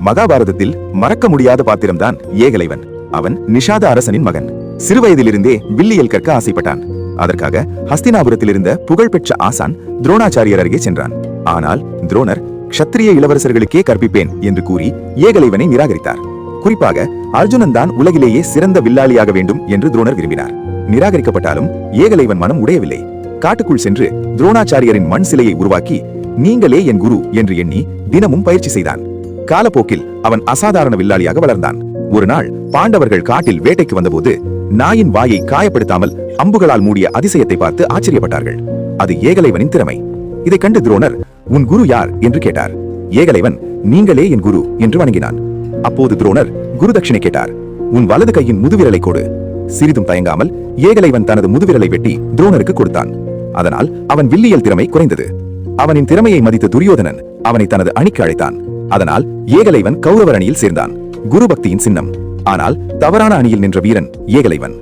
மகாபாரதத்தில் மறக்க முடியாத பாத்திரம்தான் ஏகலைவன். அவன் நிஷாத அரசனின் மகன். சிறுவயதிலிருந்தே வில்லியல் கற்க ஆசைப்பட்டான். அதற்காக ஹஸ்தினாபுரத்தில் இருந்த புகழ்பெற்ற ஆசான் துரோணாச்சாரியர் அருகே சென்றான். ஆனால் துரோணர் க்ஷத்திரிய இளவரசர்களுக்கே கற்பிப்பேன் என்று கூறி ஏகலைவனை நிராகரித்தார். குறிப்பாக அர்ஜுனன் தான் உலகிலேயே சிறந்த வில்லாளியாக வேண்டும் என்று துரோணர் விரும்பினார். நிராகரிக்கப்பட்டாலும் ஏகலைவன் மனம் உடையவில்லை. காட்டுக்குள் சென்று துரோணாச்சாரியரின் மண் சிலையை உருவாக்கி நீங்களே என் குரு என்று எண்ணி தினமும் பயிற்சி செய்தான். காலப்போக்கில் அவன் அசாதாரண வில்லாளியாக வளர்ந்தான். ஒரு நாள் பாண்டவர்கள் காட்டில் வேட்டைக்கு வந்தபோது நாயின் வாயை காயப்படுத்தாமல் அம்புகளால் மூடிய அதிசயத்தை பார்த்து ஆச்சரியப்பட்டார்கள். அது ஏகலைவனின் திறமை. இதை கண்டு துரோணர் உன் குரு யார் என்று கேட்டார். ஏகலைவன் நீங்களே என் குரு என்று வணங்கினான். அப்போது துரோணர் குரு தட்சிணை கேட்டார். உன் வலது கையின் முதுவிரலை கொடு. சிறிதும் தயங்காமல் ஏகலைவன் தனது முதுவிரலை வெட்டி துரோணருக்கு கொடுத்தான். அதனால் அவன் வில்லியல் திறமை குறைந்தது. அவனின் திறமையை மதித்த துரியோதனன் அவனை தனது அணிக்கு அழைத்தான். அதனால் ஏகலைவன் கௌரவர் அணியில் சேர்ந்தான். குரு பக்தியின் சின்னம். ஆனால் தவறான அணியில் நின்ற வீரன் ஏகலைவன்.